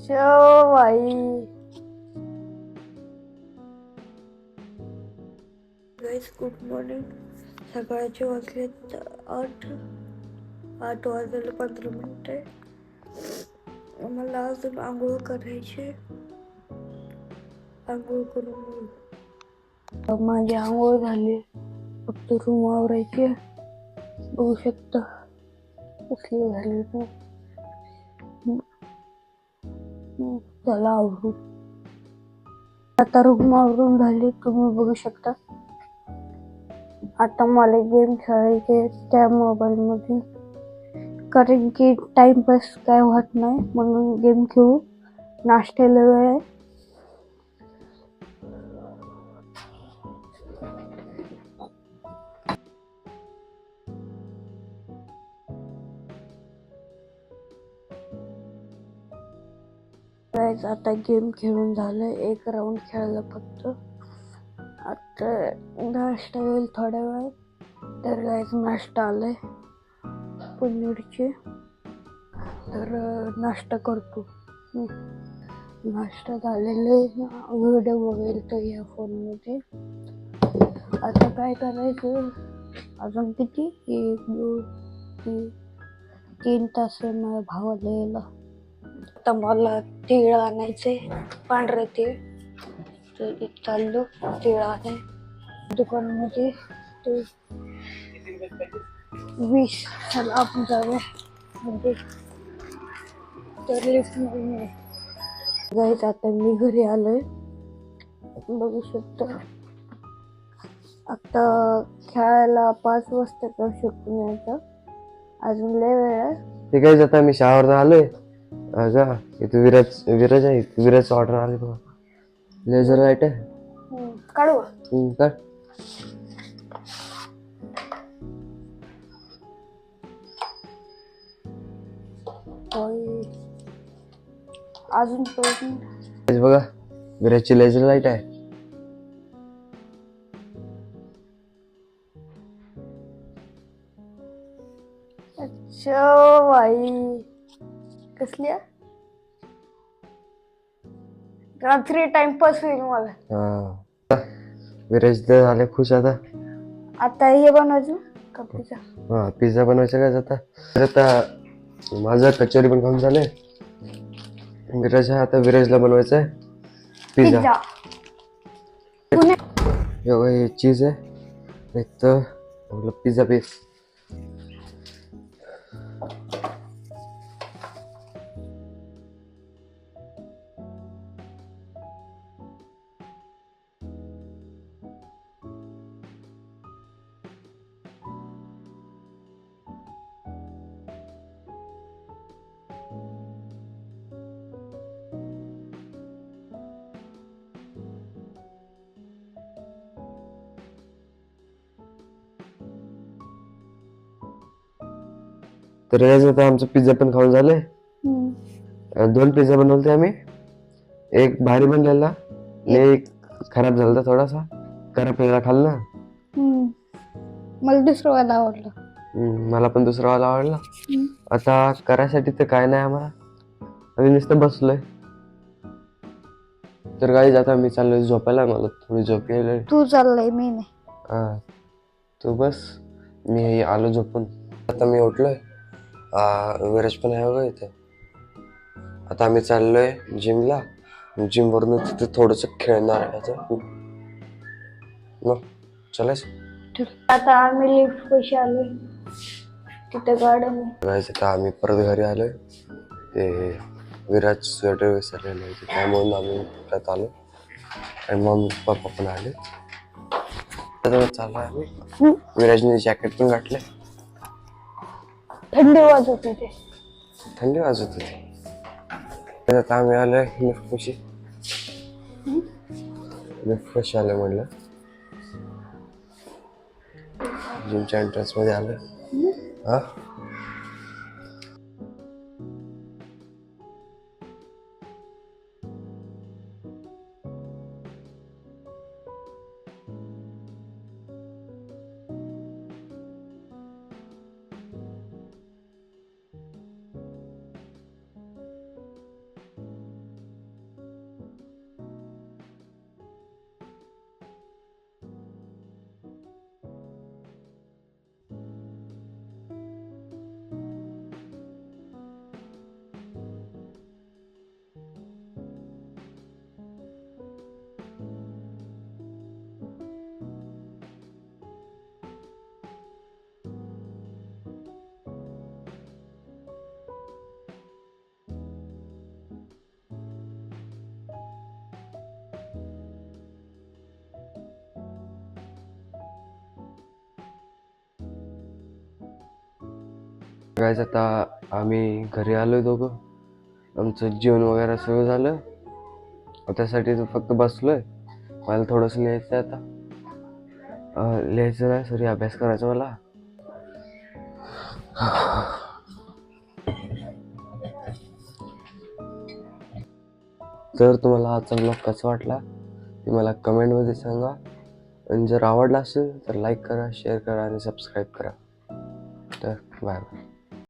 भाई guys, good morning. सकाळचे वाजलेत 8 वाजायला 15 मिनिटे. मला अजून आंघोळ करायची. आंघोळ करून माझी आंघोळ झाली. फक्त रूम आवरायची. बघू शकता कसली झाली तर. चला आवरू. आता रूम आवरून झाली. तुम्ही बघू शकता. आता मला गेम खेळायचे त्या मोबाईल मध्ये, कारण की टाइमपास काय होत नाही म्हणून गेम खेळू. नाश्त्याला वेळ आहे. आता गेम खेळून झालं. एक राऊंड खेळला फक्त. आता नाश्ता येईल थोड्या वेळात. तर गाईज नाश्ता आलाय पनीरचे. तर नाश्ता करतो. नाश्ता झालेले व्हिडिओ बघेल तर या फोन मध्ये. आता काय करायचं, अजून किती 1 2 3 तास माझ्या भावाला यायला. आता मला तीळ आणायचे, पांढरे तीळ. तर चाललो तीळ आणाय दुकानामध्ये. ते 20 चला आपण जाऊया म्हणजे. तर लिफ्ट मध्ये जायचं. आता मी घरी आलोय, बघू शकता. आता खेळायला 5 वाजता जाऊ शकतो मी. आता अजून लय वेळ आहे. ते काय आता मी शावर आलोय. अगा इथे विराज आहे. विराज ऑर्डर आली बघा. लेझर लाईट आहे. काढू काढ. अजून बघा विराजची लेझर लाईट आहे. अच्छा भाई, कसली रात्री टाइमपास होईल मला. विराज तर झाले खुश. आता हे बनवायचं का पिझ्झा? पिझ्झा बनवायचा काय आता. आता माझं कचोरी पण खाऊन झाले. विराज आहे, आता विराजला बनवायचं आहे पिझ्झा. हे चीज आहे, एक तर आपलं पिझ्झा बेस. तर आता आमचं पिझ्झा पण खाऊन झालंय. 2 पिझ्झा बनवले आम्ही. एक भारी बनलेला आणि एक खराब झाला थोडासा. करपलेला खाल्ला. मला दुसरं वाला आवडलं. मला पण दुसरा वाला आवडला. आता करायसाठी तर काय नाही आम्हाला, आम्ही नुसतं बसलोय. तर गाईज आता मी चाललोय झोपायला. मला थोडी झोप यायला. तू चाललंय, मी नाही. तू बस, मी आलो झोपून. आता मी उठलोय. विराज पण आहे बघा इथे. आता आम्ही चाललोय जिमला. जिम वरून तिथे थोडस खेळणार आहे. मग चलायचं. आता आम्ही लिफ्ट पैसे आलोय, तिथे गार्डन आहे. आता आम्ही परत घरी आलोय. ते विराज स्वेटर विसरलेलं आहे, त्यामुळे आम्ही परत आलो. आणि मग पप्पा पण आले. तर चाललोय आम्ही. विराजने जॅकेट पण घातलंय. थंडी वाजत होती. थंडी वाजत होती. आता आम्ही आलोय लिफ्ट पाशी. लिफ्ट पाशी आलोय म्हणलं. जिमच्या एंट्रन्स मध्ये आलोय. गायचं आता आम्ही घरी आलोय दोघं. आमचं जेवण वगैरे सगळं झालं. त्यासाठी फक्त बसलोय. मला थोडंसं लिहायचं आहे आता. लिहायचं नाही सॉरी, अभ्यास करायचा मला. जर तुम्हाला आजचा ब्लॉग कसा वाटला ते मला कमेंटमध्ये सांगा. आणि जर आवडला असेल तर लाईक करा, शेअर करा आणि सबस्क्राईब करा. तर बाय बाय.